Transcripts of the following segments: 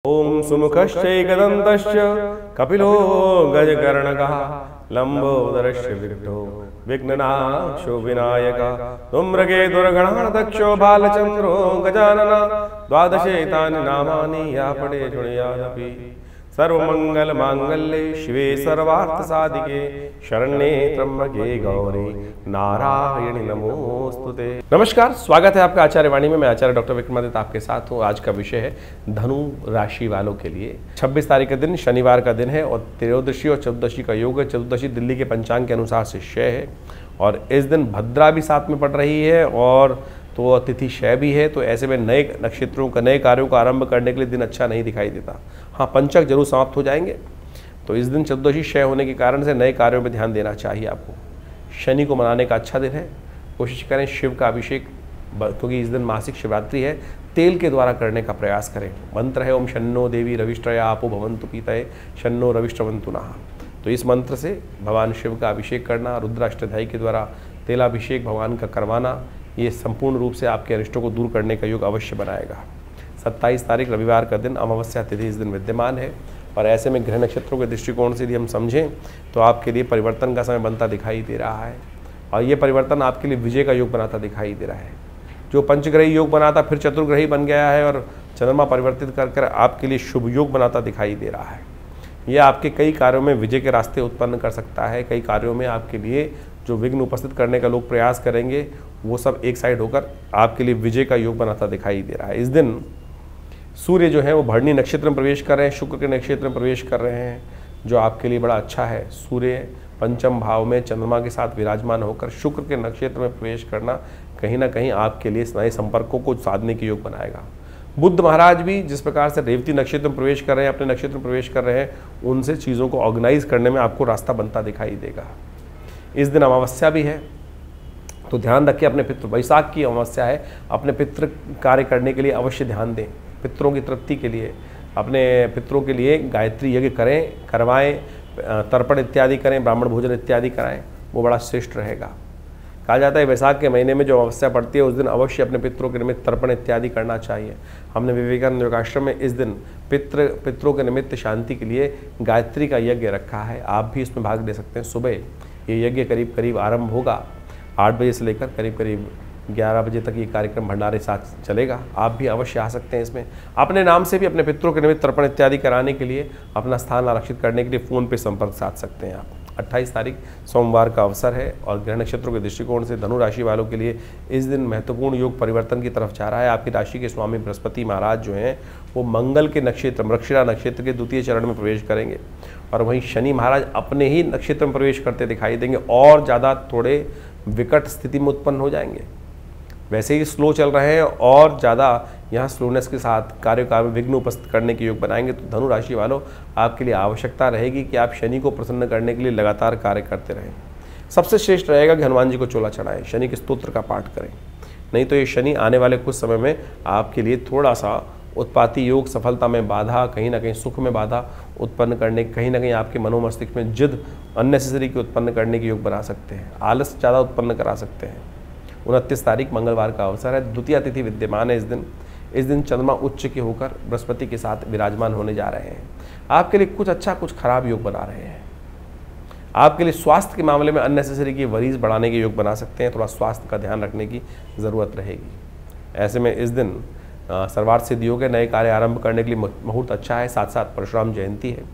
ओम सुमुखश्चैकदन्तश्च कपिलो गजकर्णकः लम्बोदरश्च विघ्नो विघ्ननाशो विनायकः धूम्रकेतुर्गणाध्यक्षो बालचन्द्रो गजानन द्वादशेतानि नामानि या पठे शृणुयादपि सर्वमंगलमांगल्ये शिवे सर्वार्थसाधिके शरण्ये त्र्यंबके गौरी नारायणी नमोस्तुते। नमस्कार, स्वागत है आपका आचार्य वाणी में। मैं आचार्य डॉक्टर विक्रमादित्य आपके साथ हूँ। आज का विषय है धनु राशि वालों के लिए 26 तारीख का दिन शनिवार का दिन है और त्रयोदशी और चतुर्दशी का योग है। चतुर्दशी दिल्ली के पंचांग के अनुसार से क्षय है और इस दिन भद्रा भी साथ में पड़ रही है और तो तिथि क्षय भी है। तो ऐसे में नए नक्षत्रों का नए कार्यों का आरंभ करने के लिए दिन अच्छा नहीं दिखाई देता। हाँ, पंचक जरूर समाप्त हो जाएंगे। तो इस दिन चतुर्दशी क्षय होने के कारण से नए कार्यों पर ध्यान देना चाहिए आपको। शनि को मनाने का अच्छा दिन है। कोशिश करें शिव का अभिषेक, क्योंकि इस दिन मासिक शिवरात्रि है, तेल के द्वारा करने का प्रयास करें। मंत्र है ओम शन्नो देवी रविष्ट्रया आपो भवन्तु पीतये शन्नो रविष्ट्रवन्तु नः। तो इस मंत्र से भगवान शिव का अभिषेक करना, रुद्राष्टध्यायी के द्वारा तेलाभिषेक भगवान का करवाना, ये संपूर्ण रूप से आपके अरिष्टों को दूर करने का योग अवश्य बनाएगा। 27 तारीख रविवार का दिन अमावस्या तिथि इस दिन विद्यमान है और ऐसे में ग्रह नक्षत्रों के दृष्टिकोण से यदि हम समझें तो आपके लिए परिवर्तन का समय बनता दिखाई दे रहा है और ये परिवर्तन आपके लिए विजय का योग बनाता दिखाई दे रहा है। जो पंचग्रही योग बनाता फिर चतुर्ग्रही बन गया है और चंद्रमा परिवर्तित कर आपके लिए शुभ योग बनाता दिखाई दे रहा है। यह आपके कई कार्यों में विजय के रास्ते उत्पन्न कर सकता है। कई कार्यों में आपके लिए जो विघ्न उपस्थित करने का लोग प्रयास करेंगे वो सब एक साइड होकर आपके लिए विजय का योग बनाता दिखाई दे रहा है। इस दिन सूर्य जो है वो भरणी नक्षत्र में प्रवेश कर रहे हैं, शुक्र के नक्षत्र में प्रवेश कर रहे हैं, जो आपके लिए बड़ा अच्छा है। सूर्य पंचम भाव में चंद्रमा के साथ विराजमान होकर शुक्र के नक्षत्र में प्रवेश करना कहीं ना कहीं आपके लिए नए संपर्कों को साधने के योग बनाएगा। बुद्ध महाराज भी जिस प्रकार से रेवती नक्षत्र में प्रवेश कर रहे हैं, अपने नक्षत्र में प्रवेश कर रहे हैं, उनसे चीज़ों को ऑर्गेनाइज करने में आपको रास्ता बनता दिखाई देगा। इस दिन अमावस्या भी है, तो ध्यान रखिए अपने पितृ, वैशाख की अमावस्या है, अपने पितृ कार्य करने के लिए अवश्य ध्यान दें। पितरों की तृप्ति के लिए, अपने पितरों के लिए गायत्री यज्ञ करें, करवाएं, तर्पण इत्यादि करें, ब्राह्मण भोजन इत्यादि कराएं, वो बड़ा श्रेष्ठ रहेगा। कहा जाता है वैशाख के महीने में जो अमावस्या पड़ती है उस दिन अवश्य अपने पितरों के निमित्त तर्पण इत्यादि करना चाहिए। हमने विवेकानंद योगाश्रम में इस दिन पितरों के निमित्त शांति के लिए गायत्री का यज्ञ रखा है। आप भी इसमें भाग ले सकते हैं। सुबह ये यज्ञ करीब करीब आरंभ होगा 8 बजे से लेकर करीब करीब 11 बजे तक ये कार्यक्रम भंडारे साथ चलेगा। आप भी अवश्य आ सकते हैं। इसमें अपने नाम से भी अपने पितरों के निमित्त तर्पण इत्यादि कराने के लिए, अपना स्थान आरक्षित करने के लिए फ़ोन पे संपर्क साध सकते हैं आप। 28 तारीख सोमवार का अवसर है और ग्रह नक्षत्रों के दृष्टिकोण से धनु राशि वालों के लिए इस दिन महत्वपूर्ण योग परिवर्तन की तरफ जा रहा है। आपकी राशि के स्वामी बृहस्पति महाराज जो हैं वो मंगल के नक्षत्र मृगशिरा नक्षत्र के द्वितीय चरण में प्रवेश करेंगे और वहीं शनि महाराज अपने ही नक्षत्र में प्रवेश करते दिखाई देंगे और ज़्यादा थोड़े विकट स्थिति में उत्पन्न हो जाएंगे। वैसे ही स्लो चल रहे हैं और ज़्यादा यहाँ स्लोनेस के साथ कार्य में विघ्न उपस्थित करने के योग बनाएंगे। तो धनु राशि वालों, आपके लिए आवश्यकता रहेगी कि आप शनि को प्रसन्न करने के लिए लगातार कार्य करते रहें। सबसे श्रेष्ठ रहेगा कि हनुमान जी को चोला चढ़ाएं, शनि के स्तोत्र का पाठ करें। नहीं तो ये शनि आने वाले कुछ समय में आपके लिए थोड़ा सा उत्पाती योग, सफलता में बाधा, कहीं ना कहीं सुख में बाधा उत्पन्न करने, कहीं ना कहीं आपके मनोमस्तिष्क में जिद अननेसेसरी की उत्पन्न करने के योग बना सकते हैं। आलस ज़्यादा उत्पन्न करा सकते हैं। 29 तारीख मंगलवार का अवसर है, द्वितीय तिथि विद्यमान है। इस दिन चंद्रमा उच्च के होकर बृहस्पति के साथ विराजमान होने जा रहे हैं। आपके लिए कुछ अच्छा कुछ खराब योग बना रहे हैं। आपके लिए स्वास्थ्य के मामले में अननेसेसरी की वरीज बढ़ाने के योग बना सकते हैं। थोड़ा स्वास्थ्य का ध्यान रखने की ज़रूरत रहेगी। ऐसे में इस दिन सर्वार्थ सिद्धि योग है, नए कार्य आरंभ करने के लिए मुहूर्त अच्छा है। साथ साथ परशुराम जयंती है।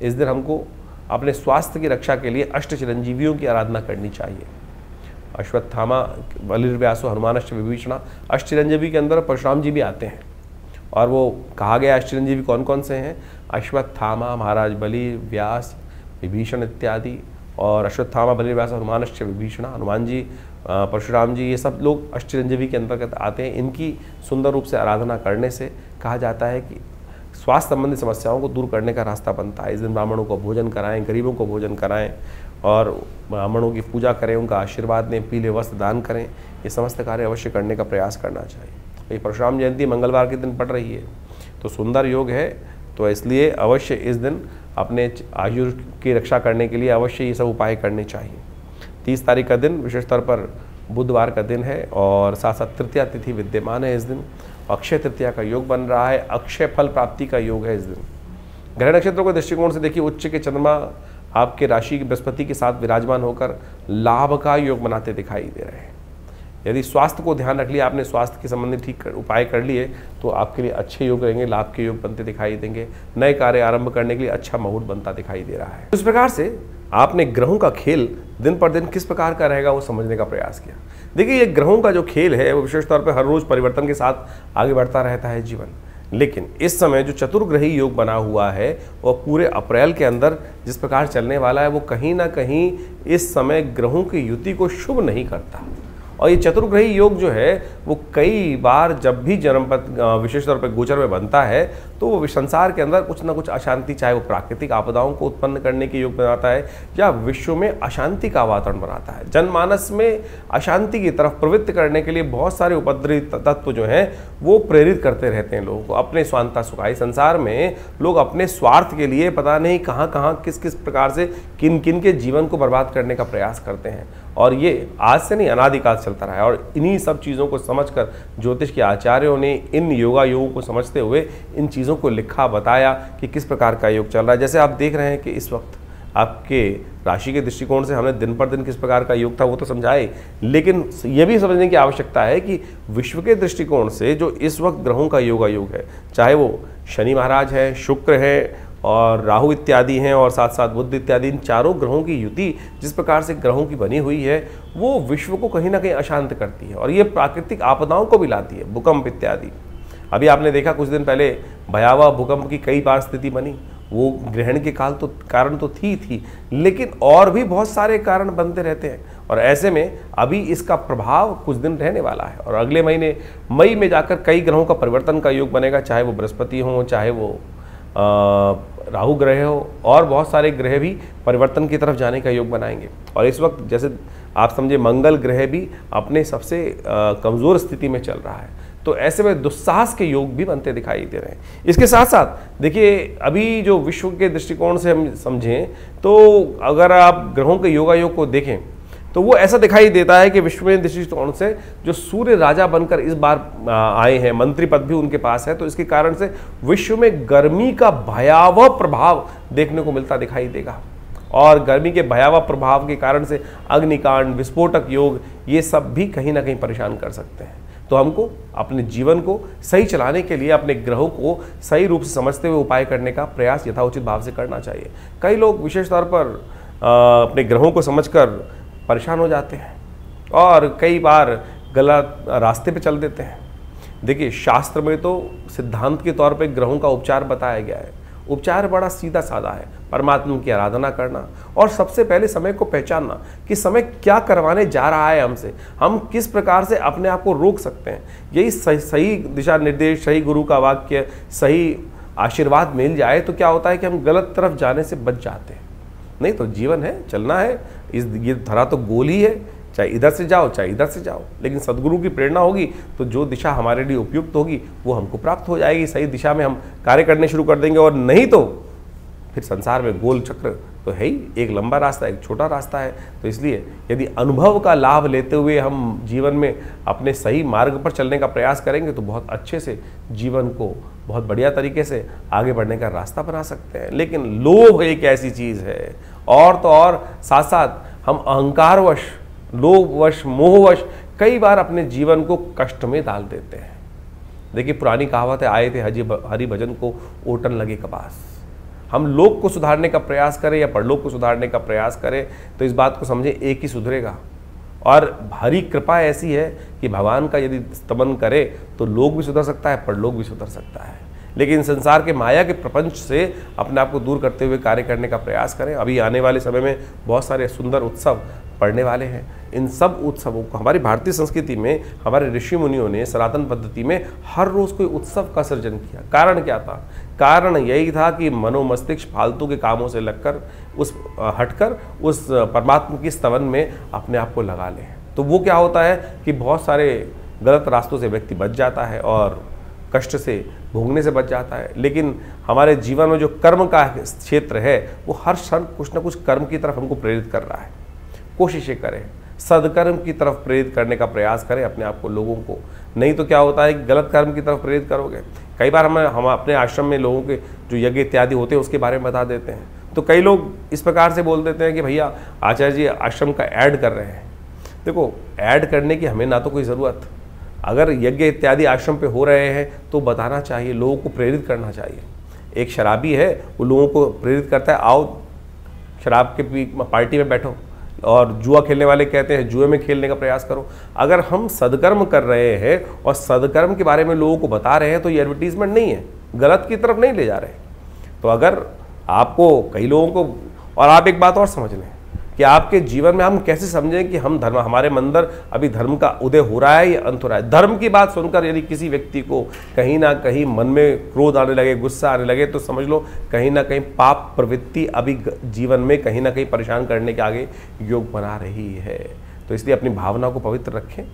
इस दिन हमको अपने स्वास्थ्य की रक्षा के लिए अष्ट चिरंजीवियों की आराधना करनी चाहिए। अश्वत्थामा, बलिर्व्यासो, हनुमानश्च विभीषण, अष्ट चिरंजीवी के अंदर परशुराम जी भी आते हैं और वो कहा गया अष्ट चिरंजीवी कौन कौन से हैं? अश्वत्थामा, महाराज बलि, व्यास, विभीषण इत्यादि। और अश्वत्थामा, बलिर्व्यास, हनुमानश्च विभीषण, हनुमान जी, परशुराम जी, ये सब लोग अष्ट चिरंजीवी के अंतर्गत आते हैं। इनकी सुंदर रूप से आराधना करने से कहा जाता है कि स्वास्थ्य संबंधी समस्याओं को दूर करने का रास्ता बनता है। इस दिन ब्राह्मणों को भोजन कराएं, गरीबों को भोजन कराएं और ब्राह्मणों की पूजा करें, उनका आशीर्वाद दें, पीले वस्त्र दान करें। ये समस्त कार्य अवश्य करने का प्रयास करना चाहिए। ये परशुराम जयंती मंगलवार के दिन पड़ रही है तो सुंदर योग है, तो इसलिए अवश्य इस दिन अपने आयु की रक्षा करने के लिए अवश्य ये सब उपाय करने चाहिए। 30 तारीख का दिन विशेष तौर पर बुधवार का दिन है और साथ साथ तृतीया तिथि विद्यमान है इस दिन अक्षय तृतीया का योग बन रहा है, अक्षय फल प्राप्ति का योग है इस दिन। ग्रह नक्षत्रों के दृष्टिकोण से देखिए, उच्च के चंद्रमा आपके राशि की बृहस्पति के साथ विराजमान होकर लाभ का योग बनाते दिखाई दे रहे हैं। यदि स्वास्थ्य को ध्यान रख लिया आपने, स्वास्थ्य के संबंधित ठीक उपाय कर लिए, तो आपके लिए अच्छे योग रहेंगे, लाभ के योग बनते दिखाई देंगे। नए कार्य आरंभ करने के लिए अच्छा मुहूर्त बनता दिखाई दे रहा है। इस प्रकार से आपने ग्रहों का खेल दिन पर दिन किस प्रकार का रहेगा वो समझने का प्रयास किया। देखिए, ये ग्रहों का जो खेल है वो विशेष तौर पर हर रोज परिवर्तन के साथ आगे बढ़ता रहता है जीवन। लेकिन इस समय जो चतुर्ग्रही योग बना हुआ है वो पूरे अप्रैल के अंदर जिस प्रकार चलने वाला है, वो कहीं ना कहीं इस समय ग्रहों की युति को शुभ नहीं करता। और ये चतुर्ग्रही योग जो है वो कई बार जब भी जन्मपथ विशेष तौर पर गोचर में बनता है तो वो संसार के अंदर कुछ ना कुछ अशांति, चाहे वो प्राकृतिक आपदाओं को उत्पन्न करने के योग बनाता है या विश्व में अशांति का वातावरण बनाता है। जनमानस में अशांति की तरफ प्रवृत्त करने के लिए बहुत सारे उपद्रवी तत्व जो हैं वो प्रेरित करते रहते हैं लोगों को अपने स्वांता सुखाई। संसार में लोग अपने स्वार्थ के लिए पता नहीं कहाँ कहाँ किस किस प्रकार से किन किन के जीवन को बर्बाद करने का प्रयास करते हैं, और ये आज से नहीं अनादिकाल चलता रहा है। और इन्हीं सब चीज़ों को समझकर ज्योतिष के आचार्यों ने इन योगों को समझते हुए इन चीज़ों को लिखा, बताया कि किस प्रकार का योग चल रहा है। जैसे आप देख रहे हैं कि इस वक्त आपके राशि के दृष्टिकोण से हमने दिन पर दिन किस प्रकार का योग था वो तो समझाए, लेकिन ये भी समझने की आवश्यकता है कि विश्व के दृष्टिकोण से जो इस वक्त ग्रहों का योग है, चाहे वो शनि महाराज है, शुक्र है और राहु इत्यादि हैं, और साथ साथ बुध इत्यादि, इन चारों ग्रहों की युति जिस प्रकार से ग्रहों की बनी हुई है वो विश्व को कहीं ना कहीं अशांत करती है और ये प्राकृतिक आपदाओं को भी लाती है, भूकंप इत्यादि। अभी आपने देखा कुछ दिन पहले भयावह भूकंप की कई बार स्थिति बनी, वो ग्रहण के कारण तो थी, लेकिन और भी बहुत सारे कारण बनते रहते हैं। और ऐसे में अभी इसका प्रभाव कुछ दिन रहने वाला है और अगले महीने मई में जाकर कई ग्रहों का परिवर्तन का योग बनेगा, चाहे वो बृहस्पति हो, चाहे वो राहु ग्रह हो, और बहुत सारे ग्रह भी परिवर्तन की तरफ जाने का योग बनाएंगे। और इस वक्त जैसे आप समझे मंगल ग्रह भी अपने सबसे कमज़ोर स्थिति में चल रहा है, तो ऐसे में दुस्साहस के योग भी बनते दिखाई दे रहे हैं। इसके साथ साथ देखिए, अभी जो विश्व के दृष्टिकोण से हम समझें तो अगर आप ग्रहों के योग को देखें तो वो ऐसा दिखाई देता है कि विश्व में दृष्टिकोण से जो सूर्य राजा बनकर इस बार आए हैं, मंत्री पद भी उनके पास है, तो इसके कारण से विश्व में गर्मी का भयावह प्रभाव देखने को मिलता दिखाई देगा। और गर्मी के भयावह प्रभाव के कारण से अग्निकांड, विस्फोटक योग, ये सब भी कहीं ना कहीं परेशान कर सकते हैं। तो हमको अपने जीवन को सही चलाने के लिए अपने ग्रहों को सही रूप से समझते हुए उपाय करने का प्रयास यथाउचित भाव से करना चाहिए। कई लोग विशेष तौर पर अपने ग्रहों को समझकर परेशान हो जाते हैं और कई बार गलत रास्ते पे चल देते हैं। देखिए, शास्त्र में तो सिद्धांत के तौर पे ग्रहों का उपचार बताया गया है। उपचार बड़ा सीधा साधा है, परमात्मा की आराधना करना और सबसे पहले समय को पहचानना कि समय क्या करवाने जा रहा है हमसे, हम किस प्रकार से अपने आप को रोक सकते हैं। यही सही दिशा निर्देश, सही गुरु का वाक्य, सही आशीर्वाद मिल जाए तो क्या होता है कि हम गलत तरफ जाने से बच जाते हैं। नहीं तो जीवन है, चलना है, ये धरा तो गोल ही है, चाहे इधर से जाओ चाहे इधर से जाओ, लेकिन सदगुरु की प्रेरणा होगी तो जो दिशा हमारे लिए उपयुक्त होगी वो हमको प्राप्त हो जाएगी। सही दिशा में हम कार्य करने शुरू कर देंगे, और नहीं तो फिर संसार में गोल चक्र तो है ही, एक लंबा रास्ता एक छोटा रास्ता है। तो इसलिए यदि अनुभव का लाभ लेते हुए हम जीवन में अपने सही मार्ग पर चलने का प्रयास करेंगे तो बहुत अच्छे से जीवन को बहुत बढ़िया तरीके से आगे बढ़ने का रास्ता बना सकते हैं। लेकिन लोभ एक ऐसी चीज़ है, और तो और साथ साथ हम अहंकारवश, लोभवश, मोहवश कई बार अपने जीवन को कष्ट में डाल देते हैं। देखिए, पुरानी कहावत है, आए थे हरि भजन को ओटन लगे कपास। हम लोक को सुधारने का प्रयास करें या परलोक को सुधारने का प्रयास करें तो इस बात को समझें, एक ही सुधरेगा। और हरी कृपा ऐसी है कि भगवान का यदि स्तमन करे तो लोक भी सुधर सकता है, परलोक भी सुधर सकता है। लेकिन संसार के माया के प्रपंच से अपने आप को दूर करते हुए कार्य करने का प्रयास करें। अभी आने वाले समय में बहुत सारे सुंदर उत्सव पड़ने वाले हैं। इन सब उत्सवों को हमारी भारतीय संस्कृति में हमारे ऋषि मुनियों ने सनातन पद्धति में हर रोज़ कोई उत्सव का सृजन किया। कारण क्या था? कारण यही था कि मनोमस्तिष्क फालतू के कामों से लगकर हटकर उस परमात्मा की स्तवन में अपने आप को लगा लें। तो वो क्या होता है कि बहुत सारे गलत रास्तों से व्यक्ति बच जाता है और कष्ट से भोगने से बच जाता है। लेकिन हमारे जीवन में जो कर्म का क्षेत्र है वो हर क्षण कुछ ना कुछ कर्म की तरफ हमको प्रेरित कर रहा है। कोशिशें करें, सदकर्म की तरफ प्रेरित करने का प्रयास करें अपने आप को, लोगों को। नहीं तो क्या होता है कि गलत कर्म की तरफ प्रेरित करोगे। कई बार हम अपने आश्रम में लोगों के जो यज्ञ इत्यादि होते हैं उसके बारे में बता देते हैं, तो कई लोग इस प्रकार से बोल देते हैं कि भैया आचार्य जी आश्रम का ऐड कर रहे हैं। देखो, ऐड करने की हमें ना तो कोई ज़रूरत, अगर यज्ञ इत्यादि आश्रम पे हो रहे हैं तो बताना चाहिए, लोगों को प्रेरित करना चाहिए। एक शराबी है, वो लोगों को प्रेरित करता है, आओ शराब के पार्टी में बैठो, और जुआ खेलने वाले कहते हैं जुए में खेलने का प्रयास करो। अगर हम सदकर्म कर रहे हैं और सदकर्म के बारे में लोगों को बता रहे हैं तो ये एडवर्टीजमेंट नहीं है, गलत की तरफ नहीं ले जा रहे। तो अगर आपको कई लोगों को, और आप एक बात और समझ लें कि आपके जीवन में हम कैसे समझें कि हम धर्म, हमारे अंदर अभी धर्म का उदय हो रहा है या अंत हो रहा है। धर्म की बात सुनकर यदि किसी व्यक्ति को कहीं ना कहीं मन में क्रोध आने लगे, गुस्सा आने लगे, तो समझ लो कहीं ना कहीं पाप प्रवृत्ति अभी जीवन में कहीं ना कहीं परेशान करने के आगे योग बना रही है। तो इसलिए अपनी भावना को पवित्र रखें।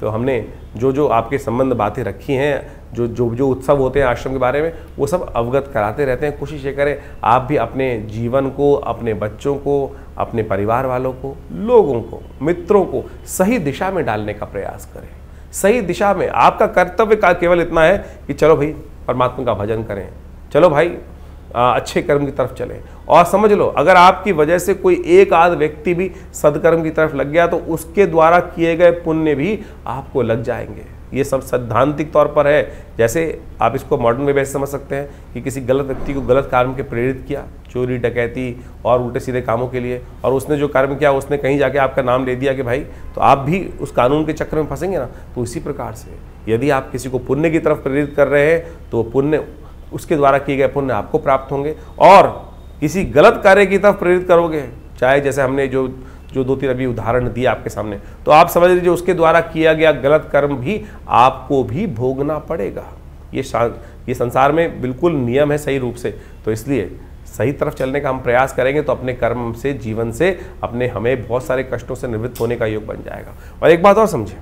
तो हमने जो आपके संबंध बातें रखी हैं, जो उत्सव होते हैं आश्रम के बारे में, वो सब अवगत कराते रहते हैं। कोशिश ये करें आप भी अपने जीवन को, अपने बच्चों को, अपने परिवार वालों को, लोगों को, मित्रों को सही दिशा में डालने का प्रयास करें। सही दिशा में आपका कर्तव्य का केवल इतना है कि चलो भाई परमात्मा का भजन करें, चलो भाई अच्छे कर्म की तरफ चलें। और समझ लो अगर आपकी वजह से कोई एक आध व्यक्ति भी सदकर्म की तरफ लग गया तो उसके द्वारा किए गए पुण्य भी आपको लग जाएंगे। ये सब सैद्धांतिक तौर पर है। जैसे आप इसको मॉडर्न वे में समझ सकते हैं कि किसी गलत व्यक्ति को गलत काम के प्रेरित किया, चोरी डकैती और उल्टे सीधे कामों के लिए, और उसने जो कर्म किया उसने कहीं जाके आपका नाम ले दिया कि भाई, तो आप भी उस कानून के चक्कर में फंसेंगे ना। तो इसी प्रकार से यदि आप किसी को पुण्य की तरफ प्रेरित कर रहे हैं तो पुण्य, उसके द्वारा किए गए पुण्य आपको प्राप्त होंगे। और किसी गलत कार्य की तरफ प्रेरित करोगे, चाहे जैसे हमने जो 2-3 अभी उदाहरण दिए आपके सामने, तो आप समझ लीजिए उसके द्वारा किया गया गलत कर्म भी आपको भी भोगना पड़ेगा। ये संसार में बिल्कुल नियम है सही रूप से। तो इसलिए सही तरफ चलने का हम प्रयास करेंगे तो अपने कर्म से, जीवन से हमें बहुत सारे कष्टों से निवृत्त होने का योग बन जाएगा। और एक बात और समझें,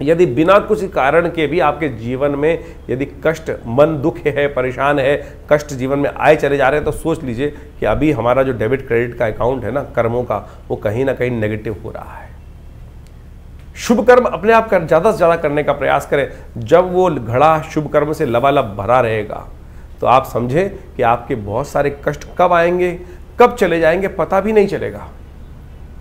यदि बिना कुछ कारण के भी आपके जीवन में यदि कष्ट, मन दुख है, परेशान है, कष्ट जीवन में आए चले जा रहे हैं, तो सोच लीजिए कि अभी हमारा जो डेबिट क्रेडिट का अकाउंट है ना कर्मों का, वो कहीं ना कहीं नेगेटिव हो रहा है। शुभ कर्म अपने आप ज़्यादा से ज़्यादा करने का प्रयास करें। जब वो घड़ा शुभ कर्म से लबालब भरा रहेगा तो आप समझें कि आपके बहुत सारे कष्ट कब आएंगे, कब चले जाएंगे, पता भी नहीं चलेगा।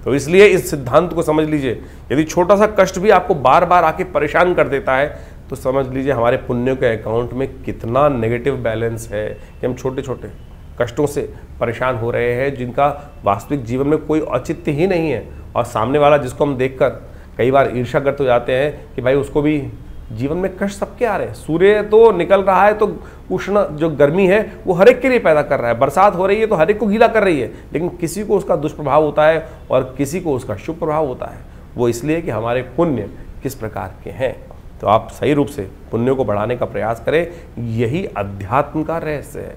तो इसलिए इस सिद्धांत को समझ लीजिए, यदि छोटा सा कष्ट भी आपको बार बार आके परेशान कर देता है तो समझ लीजिए हमारे पुण्यों के अकाउंट में कितना नेगेटिव बैलेंस है कि हम छोटे छोटे कष्टों से परेशान हो रहे हैं, जिनका वास्तविक जीवन में कोई औचित्य ही नहीं है। और सामने वाला जिसको हम देखकर कई बार ईर्ष्याग्रस्त हो जाते हैं कि भाई उसको भी जीवन में कष्ट सबके आ रहे हैं। सूर्य तो निकल रहा है तो उष्ण जो गर्मी है वो हर एक के लिए पैदा कर रहा है, बरसात हो रही है तो हर एक को गीला कर रही है, लेकिन किसी को उसका दुष्प्रभाव होता है और किसी को उसका शुभ प्रभाव होता है। वो इसलिए कि हमारे पुण्य किस प्रकार के हैं। तो आप सही रूप से पुण्यों को बढ़ाने का प्रयास करें, यही अध्यात्म का रहस्य है।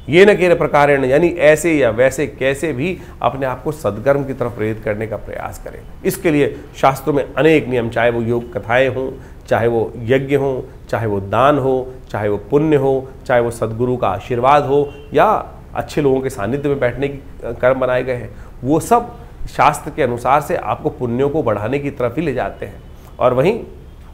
ये न के प्रकारेण, यानी ऐसे या वैसे कैसे भी अपने आप को सद्कर्म की तरफ प्रेरित करने का प्रयास करें। इसके लिए शास्त्रों में अनेक नियम, चाहे वो योग कथाएं हों, चाहे वो यज्ञ हो, चाहे वो दान हो, चाहे वो पुण्य हो, चाहे वो सद्गुरु का आशीर्वाद हो, या अच्छे लोगों के सानिध्य में बैठने की कर्म बनाए गए हैं, वो सब शास्त्र के अनुसार से आपको पुण्यों को बढ़ाने की तरफ ही ले जाते हैं। और वहीं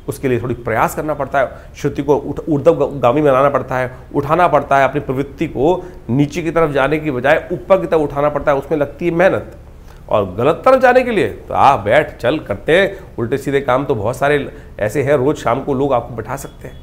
उसके लिए थोड़ी प्रयास करना पड़ता है, श्रुति को ऊर्ध्वगामी बनाना पड़ता है, उठाना पड़ता है, अपनी प्रवृत्ति को नीचे की तरफ जाने की बजाय ऊपर की तरफ उठाना पड़ता है। उसमें लगती है मेहनत। और गलत तरफ जाने के लिए तो आप बैठ चल करते हैं उल्टे सीधे काम, तो बहुत सारे ऐसे हैं, रोज़ शाम को लोग आपको बैठा सकते हैं।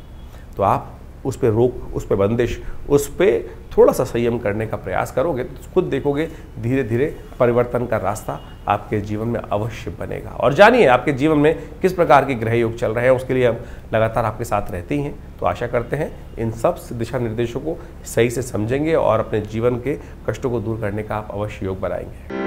तो आप उस पर रोक, उस पर बंदिश, उस पर थोड़ा सा संयम करने का प्रयास करोगे तो खुद देखोगे धीरे धीरे परिवर्तन का रास्ता आपके जीवन में अवश्य बनेगा। और जानिए आपके जीवन में किस प्रकार के ग्रह योग चल रहे हैं, उसके लिए हम लगातार आपके साथ रहते ही हैं। तो आशा करते हैं इन सब दिशा निर्देशों को सही से समझेंगे और अपने जीवन के कष्टों को दूर करने का आप अवश्य योग बनाएंगे।